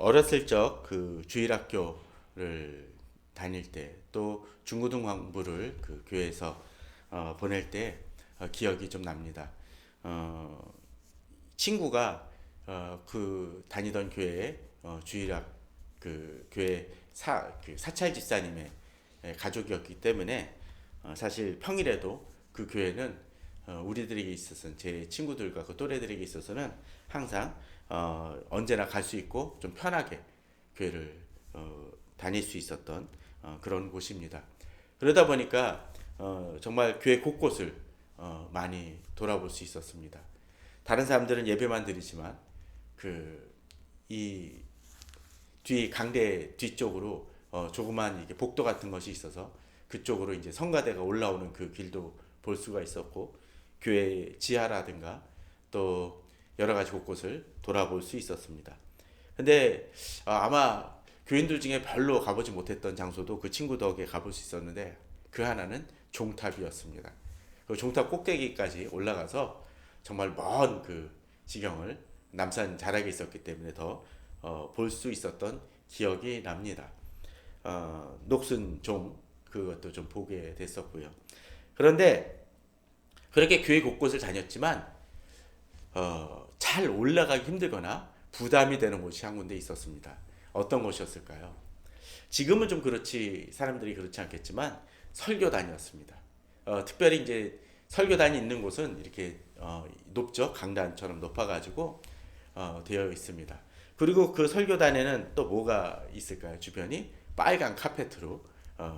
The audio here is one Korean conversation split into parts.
어렸을 적 그 주일학교를 다닐 때 또 중고등학부를 그 교회에서 보낼 때 기억이 좀 납니다. 어, 친구가 그 다니던 교회에 주일학 그 교회 그 사찰 집사님의 가족이었기 때문에 사실 평일에도 그 교회는 우리들에게 있어서는 제 친구들과 그 또래들에게 있어서는 항상 언제나 갈 수 있고 좀 편하게 교회를 다닐 수 있었던 그런 곳입니다. 그러다 보니까 정말 교회 곳곳을 많이 돌아볼 수 있었습니다. 다른 사람들은 예배만 드리지만 그 이 뒤 강대 뒤쪽으로 조그만 이게 복도 같은 것이 있어서 그쪽으로 이제 성가대가 올라오는 그 길도 볼 수가 있었고 교회 지하라든가 또 여러 가지 곳곳을 돌아볼 수 있었습니다. 근데 아마 교인들 중에 별로 가보지 못했던 장소도 그 친구 덕에 가볼 수 있었는데 그 하나는 종탑이었습니다. 그 종탑 꼭대기까지 올라가서 정말 먼 그 지경을 남산 자락에 있었기 때문에 더 볼 수 있었던 기억이 납니다. 녹슨 종 그것도 좀 보게 됐었고요. 그런데 그렇게 교회 곳곳을 다녔지만 잘 올라가기 힘들거나 부담이 되는 곳이 한 군데 있었습니다. 어떤 곳이었을까요? 지금은 좀 그렇지 사람들이 그렇지 않겠지만 설교단이었습니다. 특별히 이제 설교단이 있는 곳은 이렇게 높죠. 강단처럼 높아가지고 되어 있습니다. 그리고 그 설교단에는 또 뭐가 있을까요? 주변이 빨간 카페트로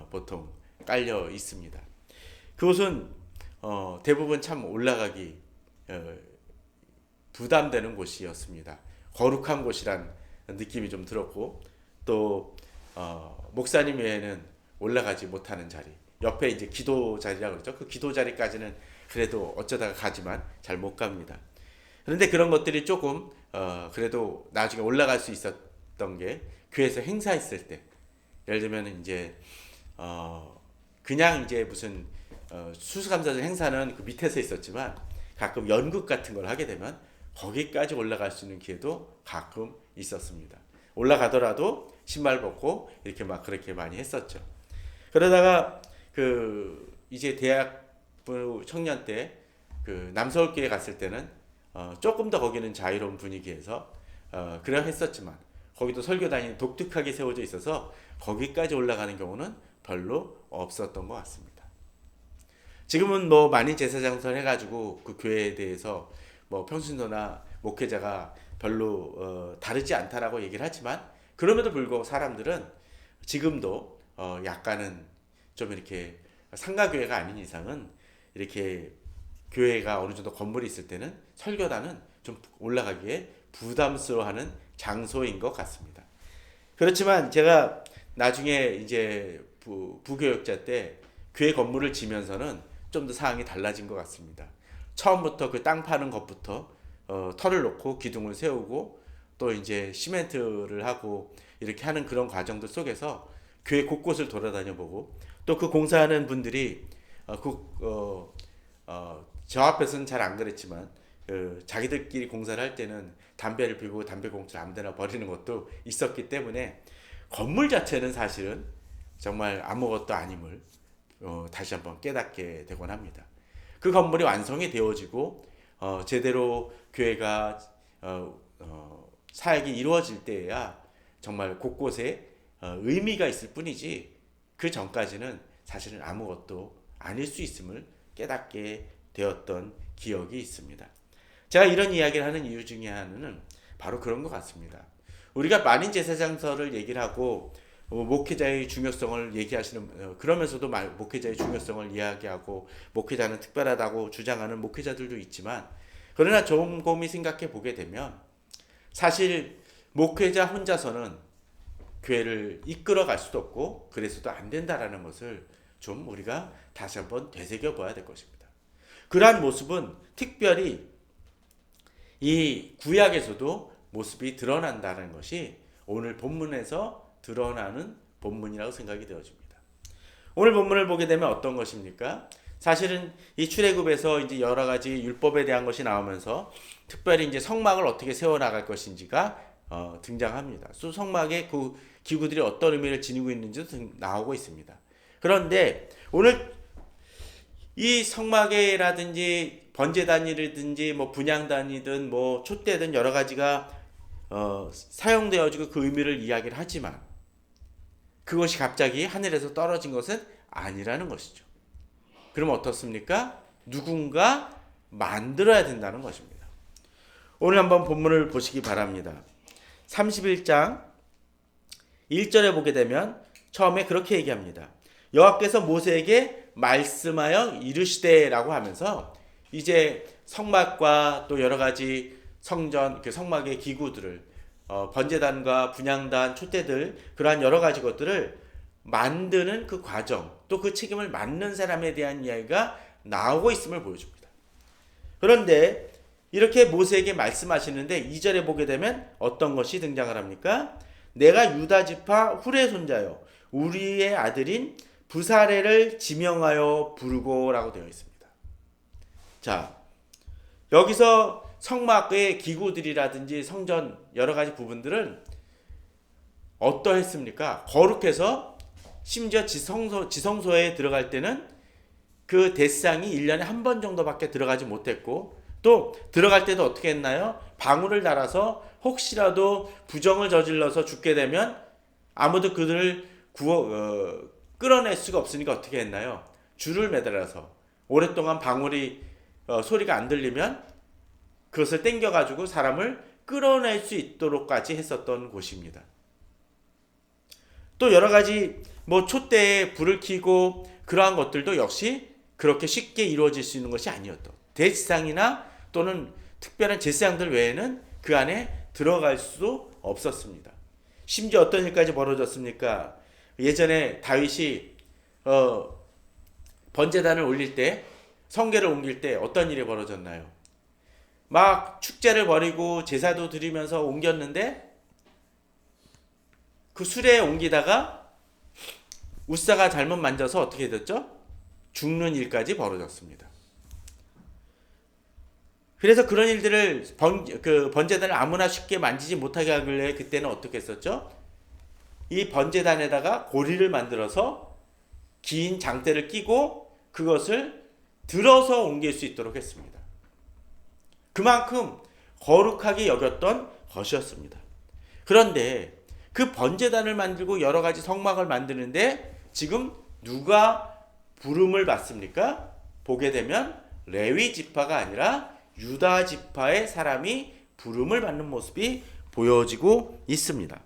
보통 깔려 있습니다. 그곳은 대부분 참 올라가기 부담되는 곳이었습니다. 거룩한 곳이란 느낌이 좀 들었고 또 목사님 외에는 올라가지 못하는 자리 옆에 이제 기도 자리라고 그러죠. 그 기도 자리까지는 그래도 어쩌다가 가지만 잘 못 갑니다. 그런데 그런 것들이 조금 그래도 나중에 올라갈 수 있었던 게 교회에서 행사했을 때 예를 들면 이제 그냥 이제 무슨 수수감사절 행사는 그 밑에서 있었지만 가끔 연극 같은 걸 하게 되면 거기까지 올라갈 수 있는 기회도 가끔 있었습니다. 올라가더라도 신발 벗고 이렇게 막 그렇게 많이 했었죠. 그러다가 그 이제 대학부 청년 때 그 남서울교회 갔을 때는 조금 더 거기는 자유로운 분위기에서 그래 했었지만 거기도 설교단이 독특하게 세워져 있어서 거기까지 올라가는 경우는 별로 없었던 것 같습니다. 지금은 뭐 많이 제사장설 해가지고 그 교회에 대해서 뭐 평신도나 목회자가 별로 다르지 않다라고 얘기를 하지만 그럼에도 불구하고 사람들은 지금도 약간은 좀 이렇게 상가교회가 아닌 이상은 이렇게 교회가 어느 정도 건물이 있을 때는 설교단은 좀 올라가기에 부담스러워하는 장소인 것 같습니다. 그렇지만 제가 나중에 이제 부교역자 때 교회 건물을 지면서는 좀 더 상황이 달라진 것 같습니다. 처음부터 그 땅 파는 것부터 털을 놓고 기둥을 세우고 또 이제 시멘트를 하고 이렇게 하는 그런 과정들 속에서 교회 곳곳을 돌아다녀 보고 또 그 공사하는 분들이 저 앞에서는 잘 안 그랬지만 자기들끼리 공사를 할 때는 담배를 피우고 담배 봉투를 아무데나 버리는 것도 있었기 때문에 건물 자체는 사실은 정말 아무것도 아님을 다시 한번 깨닫게 되곤 합니다. 그 건물이 완성이 되어지고 제대로 교회가 사역이 이루어질 때에야 정말 곳곳에 의미가 있을 뿐이지 그 전까지는 사실은 아무것도 아닐 수 있음을 깨닫게 되었던 기억이 있습니다. 제가 이런 이야기를 하는 이유 중에 하나는 바로 그런 것 같습니다. 우리가 만인 제사장설을 얘기를 하고 목회자의 중요성을 얘기하시는 그러면서도 목회자의 중요성을 이야기하고 목회자는 특별하다고 주장하는 목회자들도 있지만 그러나 곰곰이 생각해 보게 되면 사실 목회자 혼자서는 교회를 이끌어 갈 수도 없고 그래서도 안 된다라는 것을 좀 우리가 다시 한번 되새겨 봐야 될 것입니다. 그러한 모습은 특별히 이 구약에서도 모습이 드러난다는 것이 오늘 본문에서 드러나는 본문이라고 생각이 되어집니다. 오늘 본문을 보게 되면 어떤 것입니까? 사실은 이 출애굽에서 이제 여러 가지 율법에 대한 것이 나오면서 특별히 이제 성막을 어떻게 세워 나갈 것인지가 등장합니다. 성막의 그 기구들이 어떤 의미를 지니고 있는지도 나오고 있습니다. 그런데 오늘 이 성막에라든지 번제단이라든지 뭐 분향단이든 뭐 촛대든 여러 가지가 사용되어지고 그 의미를 이야기를 하지만 그것이 갑자기 하늘에서 떨어진 것은 아니라는 것이죠. 그럼 어떻습니까? 누군가 만들어야 된다는 것입니다. 오늘 한번 본문을 보시기 바랍니다. 31장 1절에 보게 되면 처음에 그렇게 얘기합니다. 여호와께서 모세에게 말씀하여 이르시되라고 하면서 이제 성막과 또 여러 가지 성전, 그 성막의 기구들을 번제단과 분향단, 촛대들 그러한 여러 가지 것들을 만드는 그 과정, 또 그 책임을 맡는 사람에 대한 이야기가 나오고 있음을 보여줍니다. 그런데 이렇게 모세에게 말씀하시는데 2절에 보게 되면 어떤 것이 등장을 합니까? 내가 유다 지파 훌의 손자요 우리의 아들인 부사레를 지명하여 부르고라고 되어 있습니다. 자, 여기서 성막의 기구들이라든지 성전 여러 가지 부분들은 어떠했습니까? 거룩해서 심지어 지성소에 들어갈 때는 그 대상이 1년에 한 번 정도밖에 들어가지 못했고 또 들어갈 때도 어떻게 했나요? 방울을 달아서 혹시라도 부정을 저질러서 죽게 되면 아무도 그들을 끌어낼 수가 없으니까 어떻게 했나요? 줄을 매달아서 오랫동안 방울이 소리가 안 들리면 그것을 땡겨가지고 사람을 끌어낼 수 있도록까지 했었던 곳입니다. 또 여러 가지 뭐 촛대에 불을 켜고 그러한 것들도 역시 그렇게 쉽게 이루어질 수 있는 것이 아니었던 대지상이나 또는 특별한 제사장들 외에는 그 안에 들어갈 수도 없었습니다. 심지어 어떤 일까지 벌어졌습니까? 예전에 다윗이 번제단을 올릴 때 성궤를 옮길 때 어떤 일이 벌어졌나요? 막 축제를 벌이고 제사도 드리면서 옮겼는데 그 수레에 옮기다가 우사가 잘못 만져서 어떻게 됐죠? 죽는 일까지 벌어졌습니다. 그래서 그런 일들을 번제단을 아무나 쉽게 만지지 못하게 하길래 그때는 어떻게 했었죠? 이 번제단에다가 고리를 만들어서 긴 장대를 끼고 그것을 들어서 옮길 수 있도록 했습니다. 그만큼 거룩하게 여겼던 것이었습니다. 그런데 그 번제단을 만들고 여러 가지 성막을 만드는데 지금 누가 부름을 받습니까? 보게 되면 레위 지파가 아니라 유다 지파의 사람이 부름을 받는 모습이 보여지고 있습니다.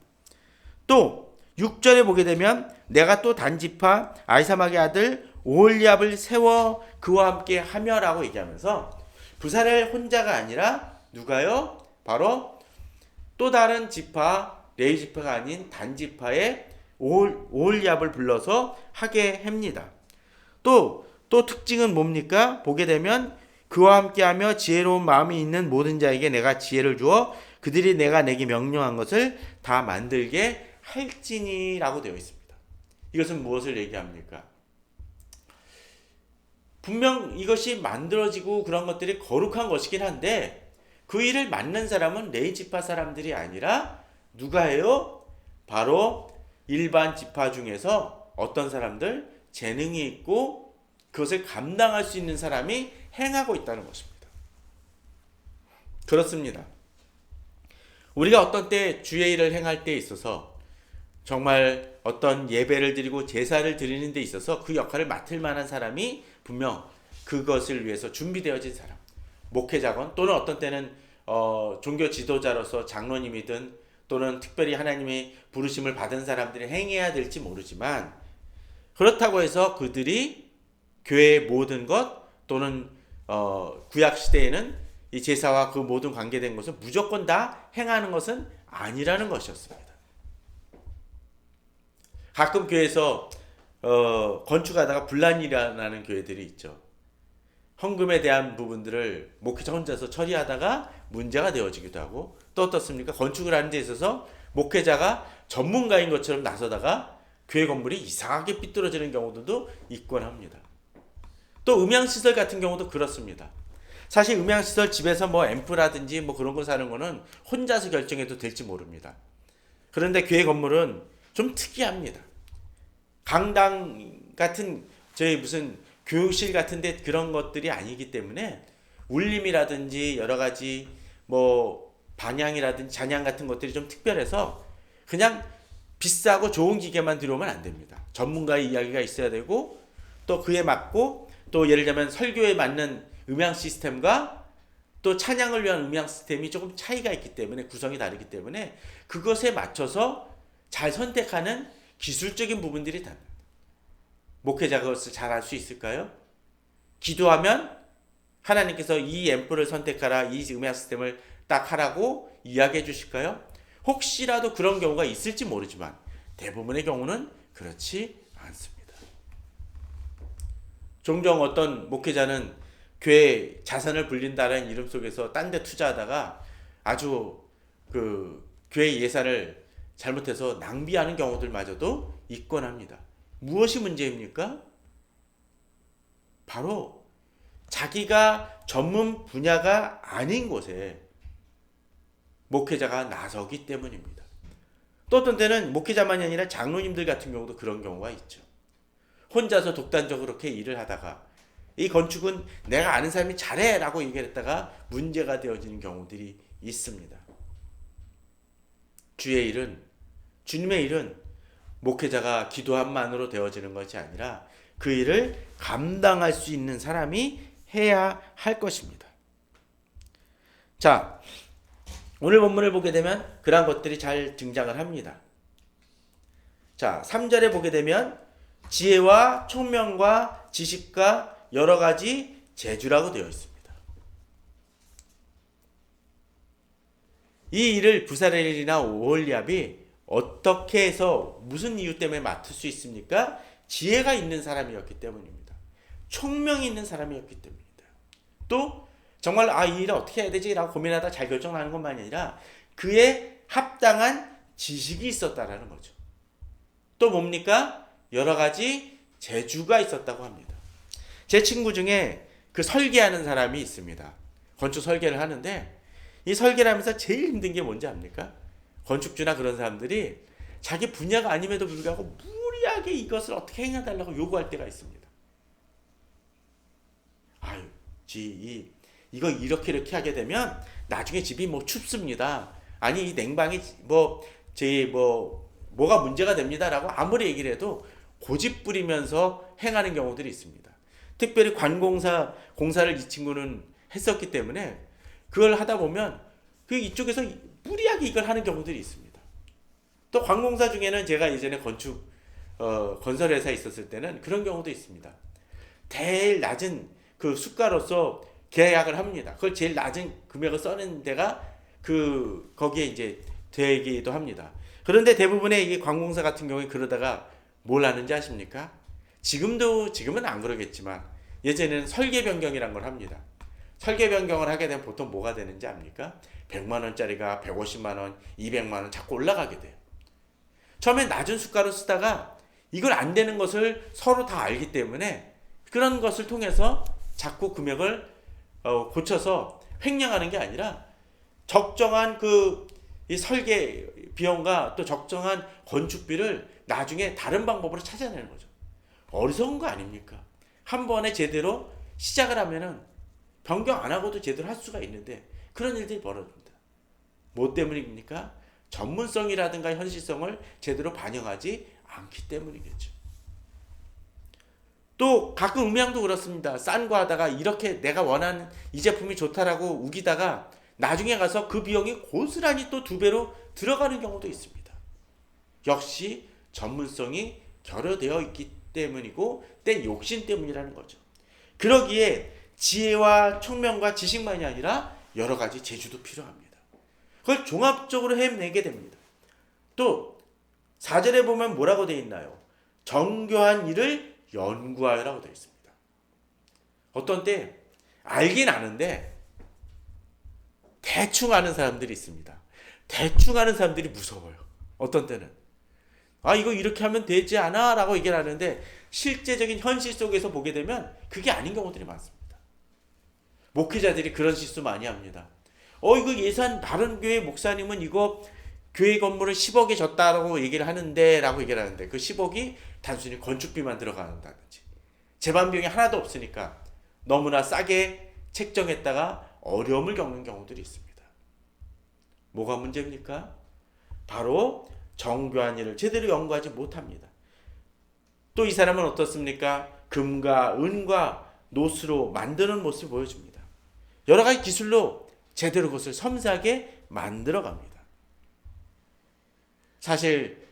또 6절에 보게 되면 내가 또 단지파 아히사막의 아들 오홀리압을 세워 그와 함께 하며라고 얘기하면서 부사렐 혼자가 아니라 누가요? 바로 또 다른 지파 레위 지파가 아닌 단지파의 오홀리압을 불러서 하게 합니다. 또 특징은 뭡니까? 보게 되면 그와 함께하며 지혜로운 마음이 있는 모든 자에게 내가 지혜를 주어 그들이 내가 내게 명령한 것을 다 만들게 할지니라고 되어 있습니다. 이것은 무엇을 얘기합니까? 분명 이것이 만들어지고 그런 것들이 거룩한 것이긴 한데 그 일을 맡는 사람은 레위 지파 사람들이 아니라 누가예요? 바로 일반 지파 중에서 어떤 사람들 재능이 있고 그것을 감당할 수 있는 사람이 행하고 있다는 것입니다. 그렇습니다. 우리가 어떤 때 주의 일을 행할 때 있어서 정말 어떤 예배를 드리고 제사를 드리는 데 있어서 그 역할을 맡을 만한 사람이 분명 그것을 위해서 준비되어진 사람, 목회자건 또는 어떤 때는 종교 지도자로서 장로님이든 또는 특별히 하나님의 부르심을 받은 사람들이 행해야 될지 모르지만 그렇다고 해서 그들이 교회의 모든 것 또는 구약 시대에는 이 제사와 그 모든 관계된 것을 무조건 다 행하는 것은 아니라는 것이었습니다. 가끔 교회에서 건축하다가 분란이 일어나는 교회들이 있죠. 헌금에 대한 부분들을 목회자 혼자서 처리하다가 문제가 되어지기도 하고 또 어떻습니까? 건축을 하는 데 있어서 목회자가 전문가인 것처럼 나서다가 교회 건물이 이상하게 삐뚤어지는 경우들도 있곤 합니다. 또 음향시설 같은 경우도 그렇습니다. 사실 음향시설 집에서 뭐 앰프라든지 뭐 그런 거 사는 거는 혼자서 결정해도 될지 모릅니다. 그런데 교회 건물은 좀 특이합니다. 강당 같은 저희 무슨 교육실 같은데 그런 것들이 아니기 때문에 울림이라든지 여러 가지 뭐 반향이라든지 잔향 같은 것들이 좀 특별해서 그냥 비싸고 좋은 기계만 들어오면 안 됩니다. 전문가의 이야기가 있어야 되고 또 그에 맞고 또 예를 들면 설교에 맞는 음향 시스템과 또 찬양을 위한 음향 시스템이 조금 차이가 있기 때문에 구성이 다르기 때문에 그것에 맞춰서 잘 선택하는 기술적인 부분들이 다 목회자가 그것을 잘 할 수 있을까요? 기도하면 하나님께서 이 앰프를 선택하라, 이 음향 시스템을 딱 하라고 이야기해 주실까요? 혹시라도 그런 경우가 있을지 모르지만 대부분의 경우는 그렇지 않습니다. 종종 어떤 목회자는 교회 자산을 불린다는 이름 속에서 딴 데 투자하다가 아주 그 교회 예산을 잘못해서 낭비하는 경우들마저도 있곤 합니다. 무엇이 문제입니까? 바로 자기가 전문 분야가 아닌 곳에 목회자가 나서기 때문입니다. 또 어떤 때는 목회자만이 아니라 장로님들 같은 경우도 그런 경우가 있죠. 혼자서 독단적으로 그렇게 일을 하다가 이 건축은 내가 아는 사람이 잘해 라고 얘기를 했다가 문제가 되어지는 경우들이 있습니다. 주의 일은, 주님의 일은 목회자가 기도함만으로 되어지는 것이 아니라 그 일을 감당할 수 있는 사람이 해야 할 것입니다. 자, 오늘 본문을 보게 되면 그러한 것들이 잘 등장을 합니다. 자, 3절에 보게 되면 지혜와 총명과 지식과 여러 가지 재주라고 되어 있습니다. 이 일을 부사렐이나 오홀리압이 어떻게 해서 무슨 이유 때문에 맡을 수 있습니까? 지혜가 있는 사람이었기 때문입니다. 총명이 있는 사람이었기 때문입니다. 또 정말 이 일을 어떻게 해야 되지? 라고 고민하다 잘 결정하는 것만이 아니라 그에 합당한 지식이 있었다라는 거죠. 또 뭡니까? 여러 가지 재주가 있었다고 합니다. 제 친구 중에 그 설계하는 사람이 있습니다. 건축 설계를 하는데 이 설계를 하면서 제일 힘든 게 뭔지 압니까? 건축주나 그런 사람들이 자기 분야가 아님에도 불구하고 무리하게 이것을 어떻게 해달라고 요구할 때가 있습니다. 아유, 이거 이렇게 하게 되면 나중에 집이 뭐 춥습니다. 아니 이 냉방이 뭐가 문제가 됩니다라고 아무리 얘기를 해도 고집 부리면서 행하는 경우들이 있습니다. 특별히 공사를 이 친구는 했었기 때문에 그걸 하다 보면 그 이쪽에서 무리하게 이걸 하는 경우들이 있습니다. 또 관공사 중에는 제가 예전에 건설회사에 있었을 때는 그런 경우도 있습니다. 제일 낮은 그 수가로서 계약을 합니다. 그걸 제일 낮은 금액을 써는 데가 거기에 이제 되기도 합니다. 그런데 대부분의 이 관공사 같은 경우에 그러다가 뭘 하는지 아십니까? 지금은 안 그러겠지만 예전에는 설계 변경이란 걸 합니다. 설계 변경을 하게 되면 보통 뭐가 되는지 압니까? 100만 원짜리가 150만 원, 200만 원 자꾸 올라가게 돼요. 처음에 낮은 수가로 쓰다가 이걸 안 되는 것을 서로 다 알기 때문에 그런 것을 통해서 자꾸 금액을 고쳐서 횡령하는 게 아니라 적정한 이 설계 비용과 또 적정한 건축비를 나중에 다른 방법으로 찾아내는 거죠. 어리석은 거 아닙니까? 한 번에 제대로 시작을 하면은 변경 안 하고도 제대로 할 수가 있는데 그런 일들이 벌어집니다. 뭐 때문입니까? 전문성이라든가 현실성을 제대로 반영하지 않기 때문이겠죠. 또 가끔 음향도 그렇습니다. 싼 거 하다가 이렇게 내가 원하는 이 제품이 좋다라고 우기다가 나중에 가서 그 비용이 고스란히 또 2배로 들어가는 경우도 있습니다. 역시 전문성이 결여되어 있기 때문이고 때 욕심 때문이라는 거죠. 그러기에 지혜와 총명과 지식만이 아니라 여러 가지 재주도 필요합니다. 그걸 종합적으로 해내게 됩니다. 또 4절에 보면 뭐라고 되어 있나요? 정교한 일을 연구하여라고 되어 있습니다. 어떤 때 알긴 아는데 대충 아는 사람들이 있습니다. 대충 아는 사람들이 무서워요. 어떤 때는 이거 이렇게 하면 되지 않아? 라고 얘기를 하는데 실제적인 현실 속에서 보게 되면 그게 아닌 경우들이 많습니다. 목회자들이 그런 실수 많이 합니다. 이거 예산 다른 교회 목사님은 이거 교회 건물을 10억에 줬다라고 얘기를 하는데 라고 얘기를 하는데 그 10억이 단순히 건축비만 들어간다든지 제반 비용이 하나도 없으니까 너무나 싸게 책정했다가 어려움을 겪는 경우들이 있습니다. 뭐가 문제입니까? 바로 정교한 일을 제대로 연구하지 못합니다. 또 이 사람은 어떻습니까? 금과 은과 노스로 만드는 모습을 보여줍니다. 여러 가지 기술로 제대로 그것을 섬세하게 만들어 갑니다. 사실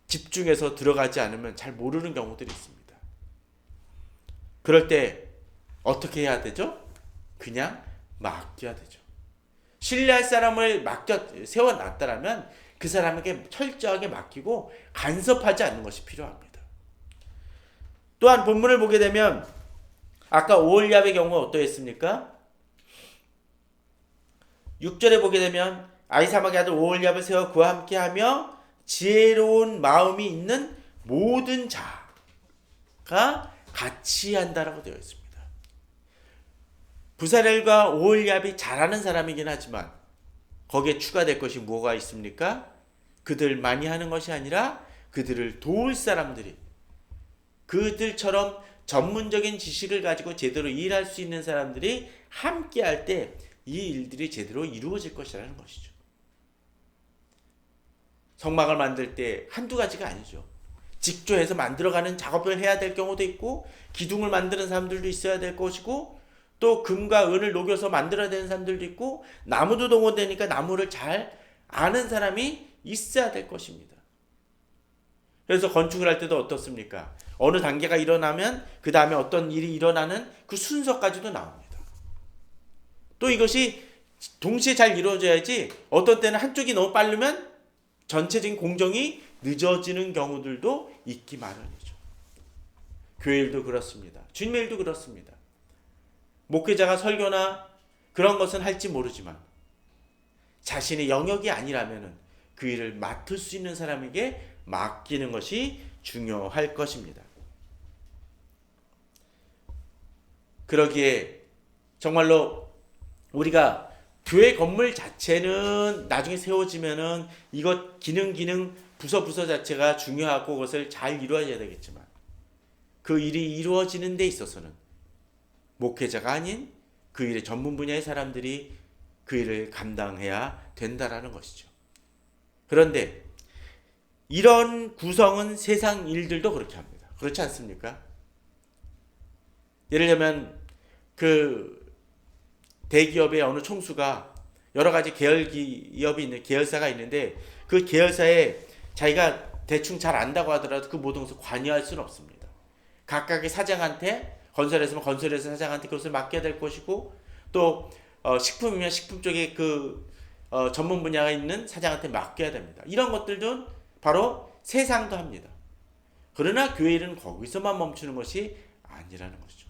집중해서 들어가지 않으면 잘 모르는 경우들이 있습니다. 그럴 때 어떻게 해야 되죠? 그냥 맡겨야 되죠. 신뢰할 사람을 세워놨다라면 그 사람에게 철저하게 맡기고 간섭하지 않는 것이 필요합니다. 또한 본문을 보게 되면 아까 오홀리압의 경우 어떠했습니까? 6절에 보게 되면 아히사막의 아들 오홀리압을 세워 그와 함께하며 지혜로운 마음이 있는 모든 자가 같이 한다라고 되어 있습니다. 부사렐과 오홀리압이 잘하는 사람이긴 하지만 거기에 추가될 것이 뭐가 있습니까? 그들만이 하는 것이 아니라 그들을 도울 사람들이 그들처럼 전문적인 지식을 가지고 제대로 일할 수 있는 사람들이 함께 할 때 이 일들이 제대로 이루어질 것이라는 것이죠. 성막을 만들 때 한두 가지가 아니죠. 직조해서 만들어가는 작업을 해야 될 경우도 있고 기둥을 만드는 사람들도 있어야 될 것이고 또 금과 은을 녹여서 만들어야 되는 사람들도 있고 나무도 동원되니까 나무를 잘 아는 사람이 있어야 될 것입니다. 그래서 건축을 할 때도 어떻습니까? 어느 단계가 일어나면 그 다음에 어떤 일이 일어나는 그 순서까지도 나옵니다. 또 이것이 동시에 잘 이루어져야지 어떤 때는 한쪽이 너무 빠르면 전체적인 공정이 늦어지는 경우들도 있기 마련이죠. 교회 일도 그렇습니다. 주님의 일도 그렇습니다. 목회자가 설교나 그런 것은 할지 모르지만 자신의 영역이 아니라면 그 일을 맡을 수 있는 사람에게 맡기는 것이 중요할 것입니다. 그러기에 정말로 우리가 교회 건물 자체는 나중에 세워지면은 이것 기능 부서 자체가 중요하고 그것을 잘 이루어져야 되겠지만 그 일이 이루어지는 데 있어서는 목회자가 아닌 그 일의 전문 분야의 사람들이 그 일을 감당해야 된다라는 것이죠. 그런데 이런 구성은 세상 일들도 그렇게 합니다. 그렇지 않습니까? 예를 들면 그 대기업의 어느 총수가 여러 가지 계열사가 있는데 그 계열사에 자기가 대충 잘 안다고 하더라도 그 모든 것을 관여할 수는 없습니다. 각각의 사장한테 건설회사면 건설회사 사장한테 그것을 맡겨야 될 것이고 또 식품이면 식품 쪽에 전문 분야가 있는 사장한테 맡겨야 됩니다. 이런 것들도 바로 세상도 합니다. 그러나 교회 일은 거기서만 멈추는 것이 아니라는 것이죠.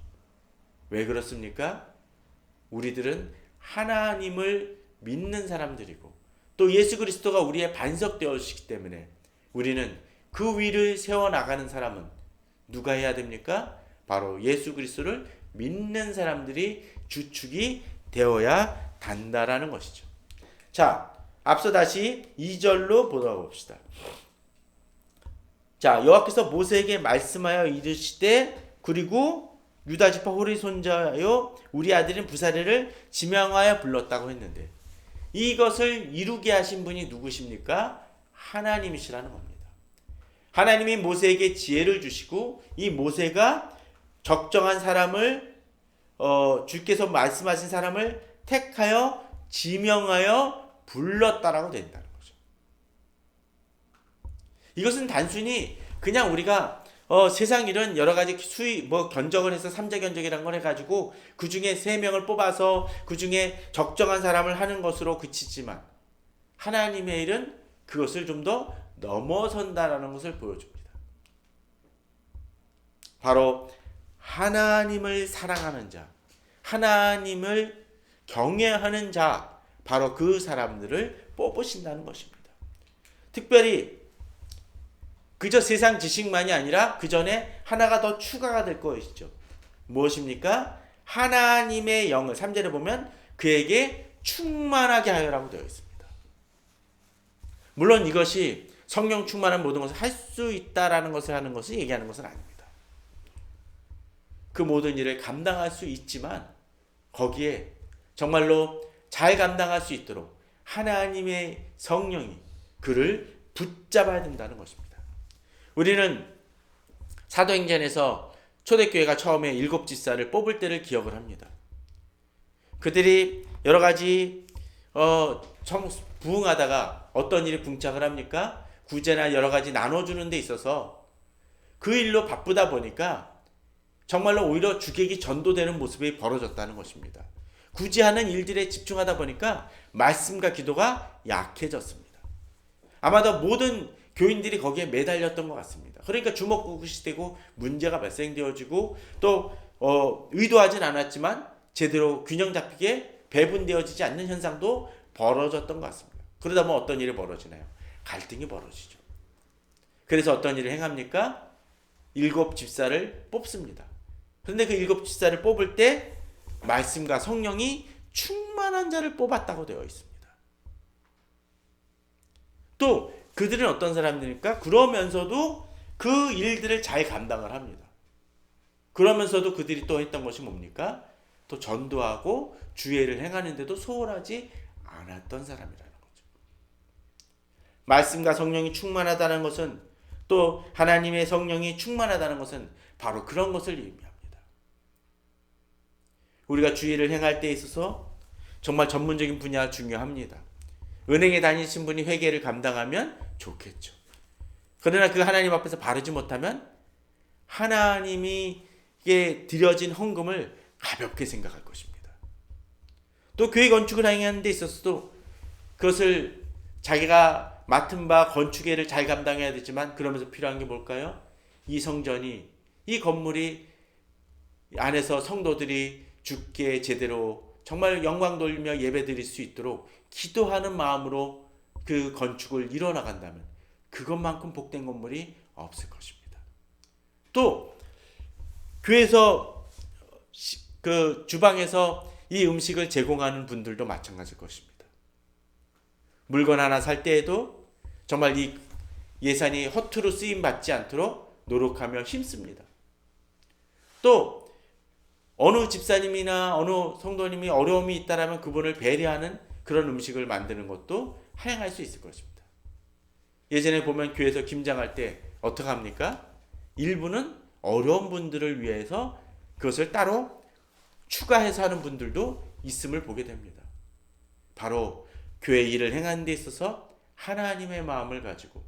왜 그렇습니까? 우리들은 하나님을 믿는 사람들이고 또 예수 그리스도가 우리의 반석되었기 때문에 우리는 그 위를 세워나가는 사람은 누가 해야 됩니까? 바로 예수 그리스도를 믿는 사람들이 주축이 되어야 한다라는 것이죠. 자, 앞서 다시 2절로 보아봅시다. 자, 여호와께서 모세에게 말씀하여 이르시되 그리고 유다 지파 호리 손자요 우리 아들인 부사렐을 지명하여 불렀다고 했는데 이것을 이루게 하신 분이 누구십니까? 하나님이시라는 겁니다. 하나님이 모세에게 지혜를 주시고 이 모세가 적정한 사람을 주께서 말씀하신 사람을 택하여 지명하여 불렀다라고 된다는 거죠. 이것은 단순히 그냥 우리가 세상 일은 여러 가지 견적을 해서 삼자 견적이라는 걸 해가지고 그 중에 3명을 뽑아서 그 중에 적정한 사람을 하는 것으로 그치지만 하나님의 일은 그것을 좀 더 넘어선다라는 것을 보여줍니다. 바로 하나님을 사랑하는 자, 하나님을 경외하는 자, 바로 그 사람들을 뽑으신다는 것입니다. 특별히 그저 세상 지식만이 아니라 그 전에 하나가 더 추가가 될 것이죠. 무엇입니까? 하나님의 영을 3절에 보면 그에게 충만하게 하여라고 되어 있습니다. 물론 이것이 성령 충만한 모든 것을 할 수 있다라는 것을 하는 것을 얘기하는 것은 아닙니다. 그 모든 일을 감당할 수 있지만 거기에 정말로 잘 감당할 수 있도록 하나님의 성령이 그를 붙잡아야 된다는 것입니다. 우리는 사도행전에서 초대교회가 처음에 7 집사를 뽑을 때를 기억을 합니다. 그들이 여러 가지 부흥하다가 어떤 일이 붕착을 합니까? 구제나 여러 가지 나눠주는 데 있어서 그 일로 바쁘다 보니까 정말로 오히려 주객이 전도되는 모습이 벌어졌다는 것입니다. 구제하는 일들에 집중하다 보니까 말씀과 기도가 약해졌습니다. 아마도 모든 교인들이 거기에 매달렸던 것 같습니다. 그러니까 주먹구구시 되고 문제가 발생되어지고 또 의도하진 않았지만 제대로 균형 잡히게 배분되어지지 않는 현상도 벌어졌던 것 같습니다. 그러다 보면 어떤 일이 벌어지나요? 갈등이 벌어지죠. 그래서 어떤 일을 행합니까? 7 집사를 뽑습니다. 그런데 그 7 집사를 뽑을 때 말씀과 성령이 충만한 자를 뽑았다고 되어 있습니다. 또 그들은 어떤 사람들입니까? 그러면서도 그 일들을 잘 감당을 합니다. 그러면서도 그들이 또 했던 것이 뭡니까? 또 전도하고 주의를 행하는데도 소홀하지 않았던 사람이라는 거죠. 말씀과 성령이 충만하다는 것은 또 하나님의 성령이 충만하다는 것은 바로 그런 것을 의미합니다. 우리가 주의를 행할 때 있어서 정말 전문적인 분야 중요합니다. 은행에 다니신 분이 회계를 감당하면 좋겠죠. 그러나 그 하나님 앞에서 바르지 못하면 하나님에게 드려진 헌금을 가볍게 생각할 것입니다. 또 교회 건축을 행하는 데 있어서도 그것을 자기가 맡은 바 건축회를 잘 감당해야 되지만 그러면서 필요한 게 뭘까요? 이 성전이, 이 건물이 안에서 성도들이 주께 제대로 정말 영광 돌리며 예배 드릴 수 있도록 기도하는 마음으로 그 건축을 이뤄나간다면 그것만큼 복된 건물이 없을 것입니다. 또 교회에서 그 주방에서 이 음식을 제공하는 분들도 마찬가지일 것입니다. 물건 하나 살 때에도 정말 이 예산이 허투루 쓰임 받지 않도록 노력하며 힘씁니다. 또 어느 집사님이나 어느 성도님이 어려움이 있다라면 그분을 배려하는 그런 음식을 만드는 것도 하행할 수 있을 것입니다. 예전에 보면 교회에서 김장할 때 어떻게 합니까? 일부는 어려운 분들을 위해서 그것을 따로 추가해서 하는 분들도 있음을 보게 됩니다. 바로 교회 일을 행하는 데 있어서 하나님의 마음을 가지고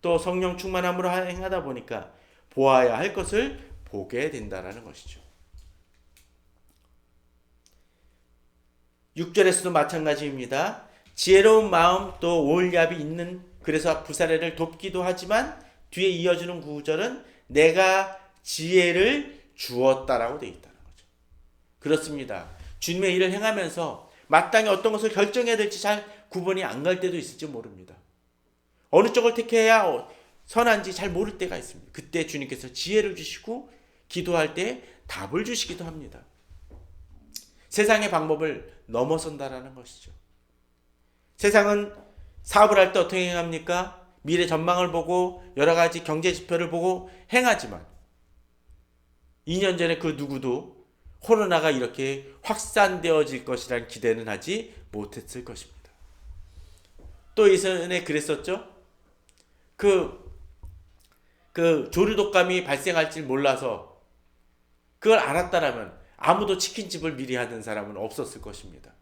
또 성령 충만함으로 행하다 보니까 보아야 할 것을 보게 된다는 것이죠. 6절에서도 마찬가지입니다. 지혜로운 마음 또 올압이 있는 그래서 부사례를 돕기도 하지만 뒤에 이어지는 구절은 내가 지혜를 주었다라고 되어 있다는 거죠. 그렇습니다. 주님의 일을 행하면서 마땅히 어떤 것을 결정해야 될지 잘 구분이 안 갈 때도 있을지 모릅니다. 어느 쪽을 택해야 선한지 잘 모를 때가 있습니다. 그때 주님께서 지혜를 주시고 기도할 때 답을 주시기도 합니다. 세상의 방법을 넘어선다라는 것이죠. 세상은 사업을 할 때 어떻게 행합니까? 미래 전망을 보고 여러 가지 경제 지표를 보고 행하지만 2년 전에 그 누구도 코로나가 이렇게 확산되어질 것이라는 기대는 하지 못했을 것입니다. 또 예전에 그랬었죠. 그 조류독감이 발생할지 몰라서 그걸 알았다라면 아무도 치킨집을 미리 하는 사람은 없었을 것입니다.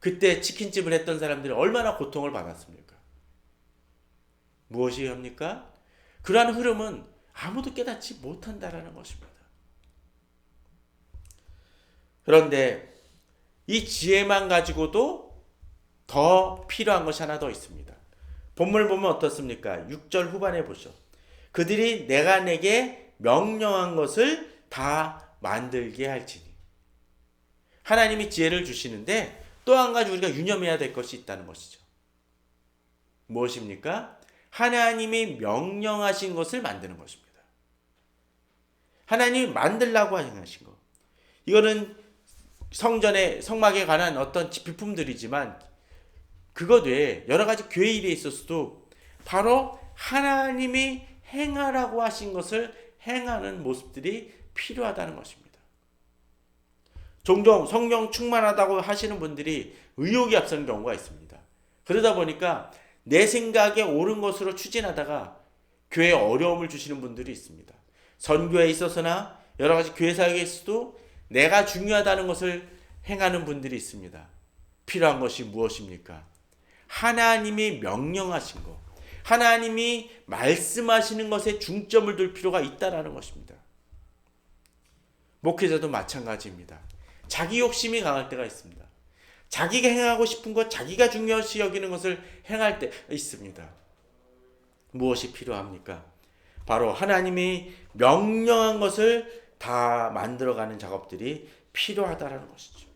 그때 치킨집을 했던 사람들이 얼마나 고통을 받았습니까? 무엇이 합니까? 그러한 흐름은 아무도 깨닫지 못한다라는 것입니다. 그런데 이 지혜만 가지고도 더 필요한 것이 하나 더 있습니다. 본문을 보면 어떻습니까? 6절 후반에 보시오. 그들이 내가 내게 명령한 것을 다 만들게 할지니. 하나님이 지혜를 주시는데 또 한 가지 우리가 유념해야 될 것이 있다는 것이죠. 무엇입니까? 하나님이 명령하신 것을 만드는 것입니다. 하나님이 만들라고 하신 것. 이거는 성전에 성막에 관한 어떤 비품들이지만 그것 외에 여러 가지 교회 일에 있어서도 바로 하나님이 행하라고 하신 것을 행하는 모습들이 필요하다는 것입니다. 종종 성령 충만하다고 하시는 분들이 의욕이 앞서는 경우가 있습니다. 그러다 보니까 내 생각에 옳은 것으로 추진하다가 교회에 어려움을 주시는 분들이 있습니다. 선교에 있어서나 여러 가지 교회 사역에 있어도 내가 중요하다는 것을 행하는 분들이 있습니다. 필요한 것이 무엇입니까? 하나님이 명령하신 것, 하나님이 말씀하시는 것에 중점을 둘 필요가 있다는 것입니다. 목회자도 마찬가지입니다. 자기 욕심이 강할 때가 있습니다. 자기가 행하고 싶은 것, 자기가 중요시 여기는 것을 행할 때 있습니다. 무엇이 필요합니까? 바로 하나님이 명령한 것을 다 만들어가는 작업들이 필요하다는 것이죠.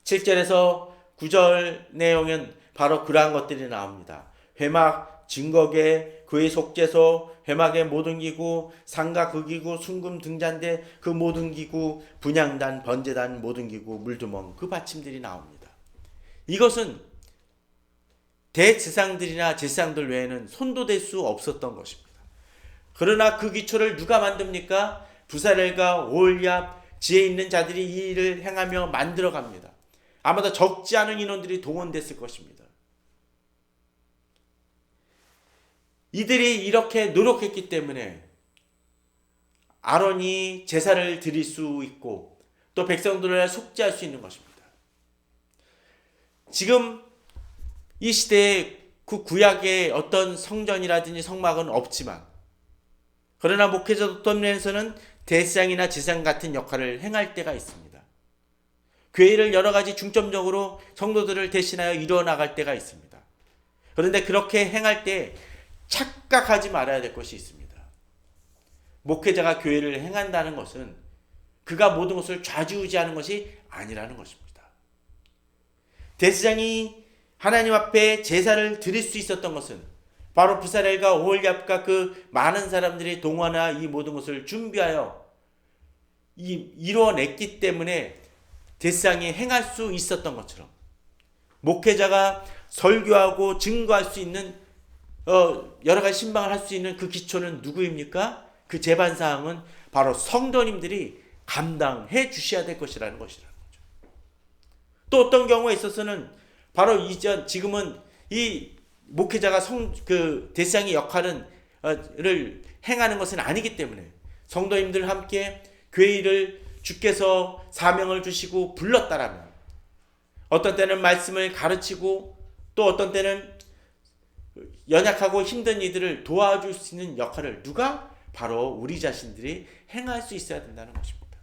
7절에서 9절 내용은 바로 그러한 것들이 나옵니다. 회막, 증거계, 그의 속죄소, 회막의 모든 기구, 상가 그 기구, 순금 등잔대 그 모든 기구, 분향단, 번제단 모든 기구, 물두멍 그 받침들이 나옵니다. 이것은 대제사장들이나 제사장들 외에는 손도 댈 수 없었던 것입니다. 그러나 그 기초를 누가 만듭니까? 부사렐과 오홀리압, 지혜 있는 자들이 이 일을 행하며 만들어갑니다. 아마도 적지 않은 인원들이 동원됐을 것입니다. 이들이 이렇게 노력했기 때문에 아론이 제사를 드릴 수 있고 또 백성들을 속죄할 수 있는 것입니다. 지금 이 시대에 그 구약의 어떤 성전이라든지 성막은 없지만 그러나 목회자 어떤 면에서는 대제사장이나 제사장 같은 역할을 행할 때가 있습니다. 교회를 여러 가지 중점적으로 성도들을 대신하여 이루어 나갈 때가 있습니다. 그런데 그렇게 행할 때 착각하지 말아야 될 것이 있습니다. 목회자가 교회를 행한다는 것은 그가 모든 것을 좌지우지하는 것이 아니라는 것입니다. 대제사장이 하나님 앞에 제사를 드릴 수 있었던 것은 바로 부사렐과 오홀리압과 그 많은 사람들이 동원하 이 모든 것을 준비하여 이루어냈기 때문에 대제사장이 행할 수 있었던 것처럼 목회자가 설교하고 증거할 수 있는 여러 가지 신방을 할 수 있는 그 기초는 누구입니까? 그 제반사항은 바로 성도님들이 감당해 주셔야 될 것이라는 것이라는 거죠. 또 어떤 경우에 있어서는 바로 지금은 이 목회자가 대제사장의 역할을 행하는 것은 아니기 때문에 성도님들 함께 교회 일을 주께서 사명을 주시고 불렀다라면 어떤 때는 말씀을 가르치고 또 어떤 때는 연약하고 힘든 이들을 도와줄 수 있는 역할을 누가? 바로 우리 자신들이 행할 수 있어야 된다는 것입니다.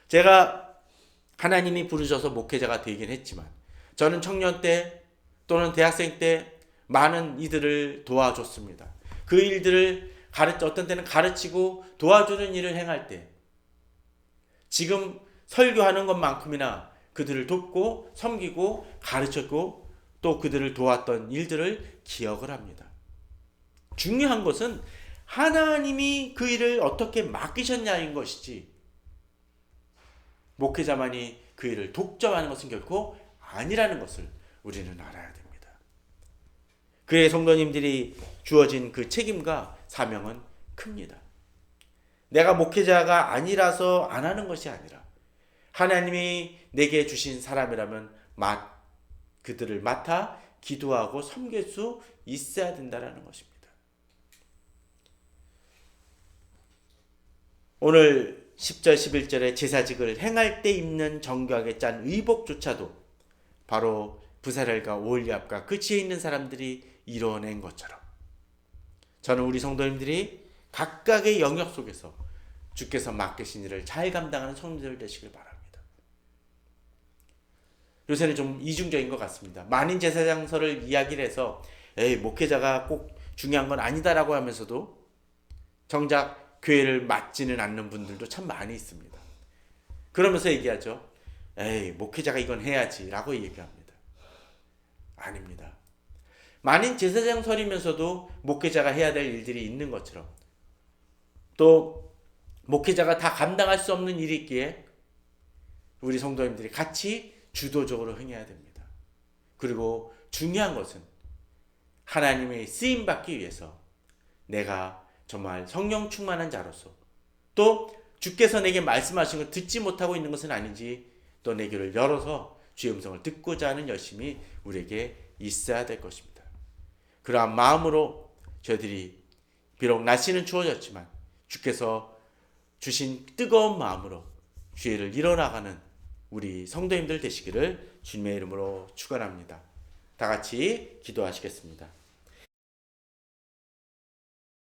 제가 하나님이 부르셔서 목회자가 되긴 했지만 저는 청년 때 또는 대학생 때 많은 이들을 도와줬습니다. 그 일들을 어떤 때는 가르치고 도와주는 일을 행할 때 지금 설교하는 것만큼이나 그들을 돕고 섬기고 가르쳤고 또 그들을 도왔던 일들을 기억을 합니다. 중요한 것은 하나님이 그 일을 어떻게 맡기셨냐인 것이지 목회자만이 그 일을 독점하는 것은 결코 아니라는 것을 우리는 알아야 됩니다. 그의 성도님들이 주어진 그 책임과 사명은 큽니다. 내가 목회자가 아니라서 안 하는 것이 아니라 하나님이 내게 주신 사람이라면 그들을 맡아 기도하고 섬길 수 있어야 된다는 것입니다. 오늘 10절 11절에 제사직을 행할 때 입는 정교하게 짠 의복조차도 바로 부사렐과 오홀리압과 그 지혜 있는 사람들이 이뤄낸 것처럼 저는 우리 성도님들이 각각의 영역 속에서 주께서 맡기신 일을 잘 감당하는 성도들 되시길 바랍니다. 요새는 좀 이중적인 것 같습니다. 만인 제사장서를 이야기를 해서 목회자가 꼭 중요한 건 아니다라고 하면서도 정작 교회를 맡지는 않는 분들도 참 많이 있습니다. 그러면서 얘기하죠. 목회자가 이건 해야지 라고 얘기합니다. 아닙니다. 만인 제사장설이면서도 목회자가 해야 될 일들이 있는 것처럼 또 목회자가 다 감당할 수 없는 일이 있기에 우리 성도님들이 같이 주도적으로 행해야 됩니다. 그리고 중요한 것은 하나님의 쓰임 받기 위해서 내가 정말 성령 충만한 자로서 또 주께서 내게 말씀하신 걸 듣지 못하고 있는 것은 아닌지 또 내 귀를 열어서 주의 음성을 듣고자 하는 열심이 우리에게 있어야 될 것입니다. 그러한 마음으로 저희들이 비록 날씨는 추워졌지만 주께서 주신 뜨거운 마음으로 주의 일을 이뤄나가는 우리 성도님들 되시기를 주님의 이름으로 축원합니다. 다 같이 기도하시겠습니다.